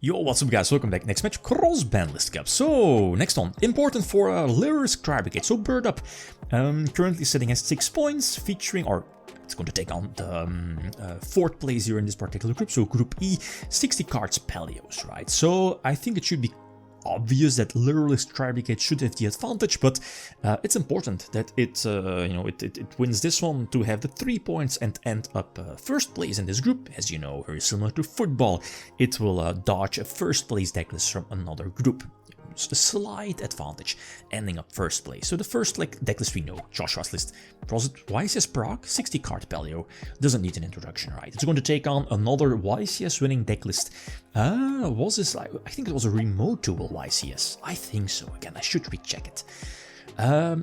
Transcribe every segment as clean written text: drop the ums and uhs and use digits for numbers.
Yo, what's up guys, welcome back. Next match, Cross-Banlist Cup. So, next on, important for Lyrisk Tropic. So, Bird Up, currently sitting at 6 points, featuring, or it's going to take on the 4th place here in this particular group. So, Group E, 60 cards Paleos, right? So, I think it should be obvious that Lyrisk Tropic should have the advantage, but it's important that it wins this one to have the 3 points and end up first place in this group. As you know, very similar to football, it will dodge a first place decklist from another group. Just a slight advantage, ending up first place. So the first decklist we know, Joshua's list. Was it YCS Prague? 60 card Paleo. Doesn't need an introduction, right? It's going to take on another YCS winning decklist. Was this like, I think it was a remote duel YCS. I think so. Again, I should recheck it.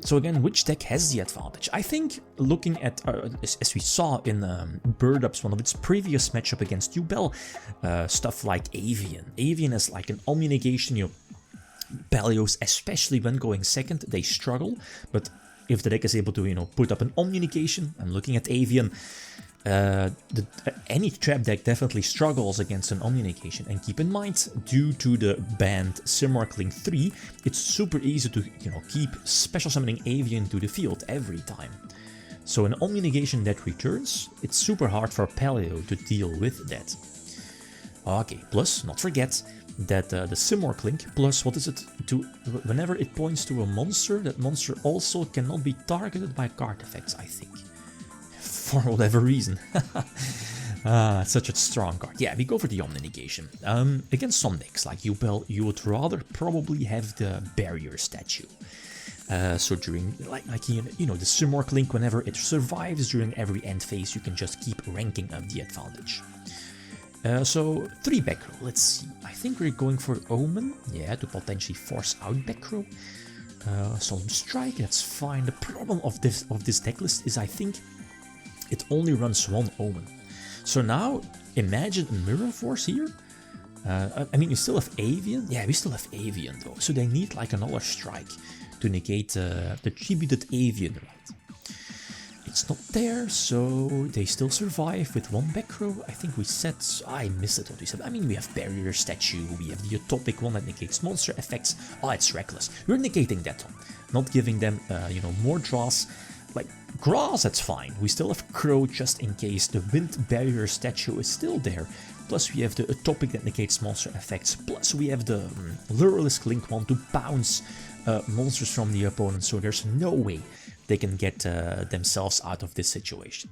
So again, which deck has the advantage? I think looking at, as we saw in Bird Up's one of its previous matchup against Yugioh, stuff like Avian. Avian is like an all-negation, Paleos, especially when going second, they struggle, but if the deck is able to, put up an omni-negation, I'm looking at Avian, any trap deck definitely struggles against an omni-negation, and keep in mind, due to the banned Simorcling 3, it's super easy to, keep special summoning Avian to the field every time. So an omni-negation that returns, it's super hard for Paleo to deal with that. Okay, plus, not forget that the Simorcling, plus what is it, whenever it points to a monster, that monster also cannot be targeted by card effects, I think. For whatever reason. Such a strong card. Yeah, we go for the omni-negation. Against some decks like Yugioh, you would rather probably have the barrier statue. So during, the Simorcling, whenever it survives during every end phase, you can just keep ranking up the advantage. So 3 back row, let's see. I think we're going for Omen, yeah, to potentially force out back row. Solemn Strike, that's fine. The problem of this decklist is I think it only runs 1 Omen. So now imagine a Mirror Force here. I mean, you still have Avian. Yeah, we still have Avian though. So they need like another strike to negate the tributed Avian, right? It's not there, so they still survive with 1 back row. I think we said, I missed it what we said. I mean, we have Barrier Statue, we have the Tropic one that negates monster effects. Oh, it's reckless. We're negating that one, not giving them, more draws. Like grass, that's fine. We still have Crow just in case the Wind Barrier Statue is still there. Plus we have the Tropic that negates monster effects. Plus we have the Lyrisk Link one to bounce monsters from the opponent. So there's no way they can get themselves out of this situation.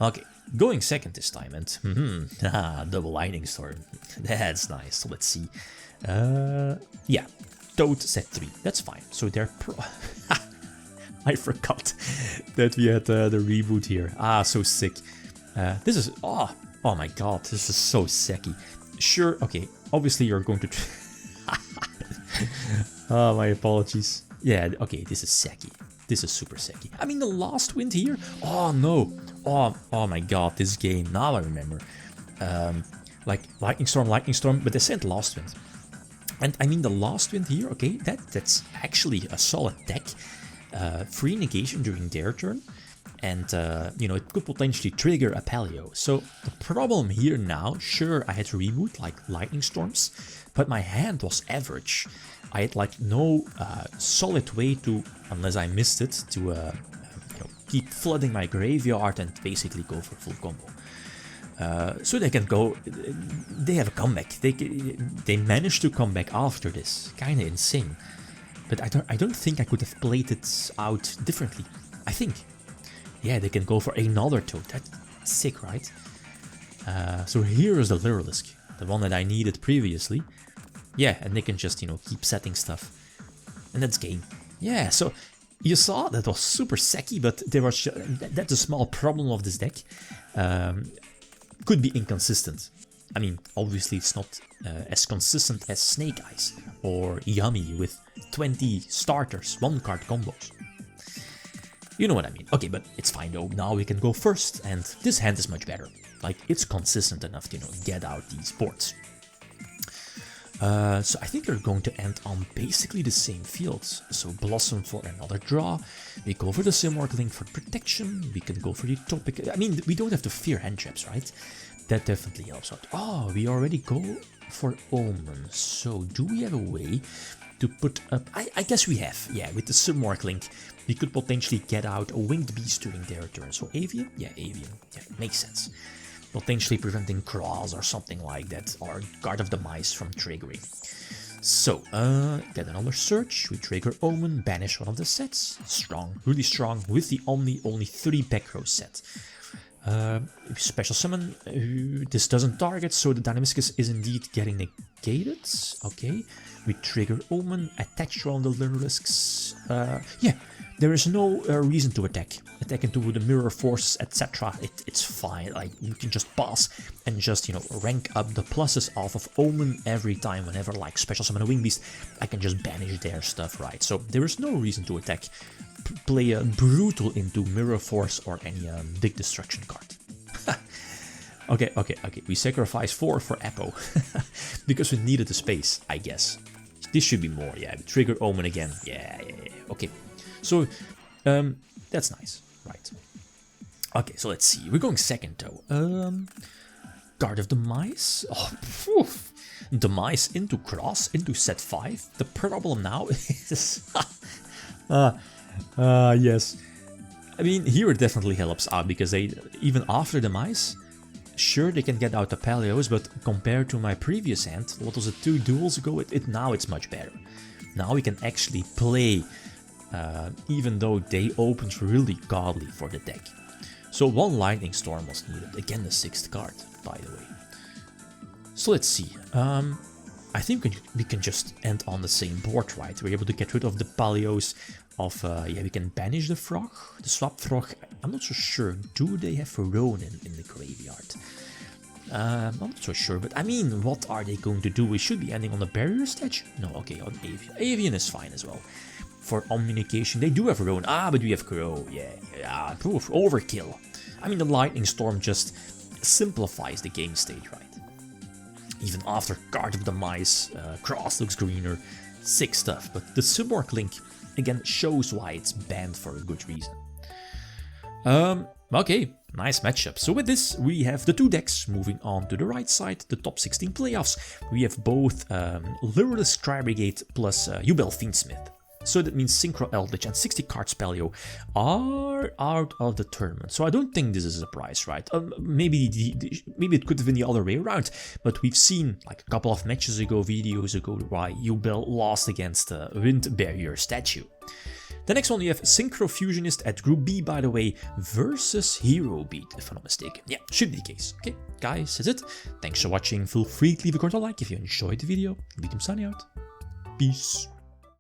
Okay, going second this time, and double Lightning Storm. That's nice. Let's see. Yeah, Toad set 3. That's fine. So they're I forgot that we had the reboot here. Ah, so sick. This is oh my god, this is so sacky. Sure, okay. Obviously you're going to. Oh, my apologies. Yeah, okay. This is sacky. This is super sacky. I mean, the last wind here. Oh no. Oh my god, this game. Now I remember. Like Lightning Storm, but they sent last wind. And I mean, the last wind here. Okay, that's actually a solid deck. 3 negation during their turn, and it could potentially trigger a Paleo. So the problem here now, sure, I had to reboot like Lightning Storms, but my hand was average. I had like no solid way to, unless I missed it, to keep flooding my graveyard and basically go for full combo. So they can go, they have a comeback. They managed to come back after this, kind of insane. But I don't think I could have played it out differently. I think. Yeah, they can go for another Toad. That's sick, right? So here is the Lyrisk, the one that I needed previously. Yeah, and they can just, keep setting stuff. And that's game. Yeah, so you saw that was super sacky, but there was that's a small problem of this deck. Could be inconsistent. I mean, obviously it's not as consistent as Snake Eyes or Yummy with 20 starters, 1-card combos. You know what I mean. Okay, but it's fine though. Now we can go first, and this hand is much better. Like, it's consistent enough to, get out these boards. So I think they're going to end on basically the same fields. So Blossom for another draw. We go for the Simorcling for protection. We can go for the Tropic. I mean, we don't have to fear hand traps, right? That definitely helps out. Oh, we already go for Omen. So, do we have a way to put up... I guess we have. Yeah, with the Simorgh link, we could potentially get out a Winged Beast during their turn. So, Avian? Yeah, Avian. Yeah, makes sense. Potentially preventing Cross or something like that, or Guard of the Mice from triggering. So, get another search, we trigger Omen, banish one of the sets. Strong, really strong, with the Omni, only 3 back row set. Special summon, this doesn't target, so the Dynamiscus is indeed getting negated. Okay, we trigger Omen, attach one of the Lurlisks. Yeah, there is no reason to attack. Attack into the mirror forces, etc. It's fine, like, you can just pass and just, you know, rank up the pluses off of Omen every time. Whenever, like, special summon a Wing Beast, I can just banish their stuff, right? So there is no reason to attack. Play a Brutal into Mirror Force or any big destruction card. Okay, we sacrifice 4 for Apo. Because we needed the space, I guess. This should be more, yeah. We trigger Omen again. Yeah. Okay, so that's nice, right? Okay, so let's see. We're going second though. Guard of the Mice. Oh, poof. The Mice into Cross, into set 5. The problem now is... yes. I mean, here it definitely helps out, because they, even after the Mice, sure they can get out the Paleos, but compared to my previous hand, what was it, 2 duels ago, now it's much better. Now we can actually play, even though they opened really godly for the deck. So 1 Lightning Storm was needed, again the 6th card, by the way. So let's see. I think we can just end on the same board, right? We're able to get rid of the Paleos of, yeah, we can banish the Frog, the Swap Frog. I'm not so sure, do they have Ronin in the graveyard? I'm not so sure, but I mean, what are they going to do? We should be ending on the Barrier statue? No, okay, on Avian. Avian is fine as well. For communication, they do have Ronin. But we have Crow, yeah, proof, overkill. I mean, the Lightning Storm just simplifies the game state, right? Even after Guard of the Mice, Cross looks greener, sick stuff, but the Simorgh link, again, shows why it's banned for a good reason. Okay, nice matchup. So with this, we have the 2 decks. Moving on to the right side, the top 16 playoffs. We have both Lureless Sky Brigade plus Yugioh Fiendsmith. So that means Synchro Eldritch and 60 cards Paleo are out of the tournament. So I don't think this is a surprise, right? Maybe it could have been the other way around, but we've seen like a couple of matches ago, videos ago, why Yugioh lost against the Wind Barrier statue. The next one, you have Synchro Fusionist at Group B, by the way, versus Hero Beat, if I'm not mistaken. Yeah, should be the case. Okay, guys, that's it. Thanks for watching. Feel free to leave a comment or like if you enjoyed the video. Riddim signing out. Peace.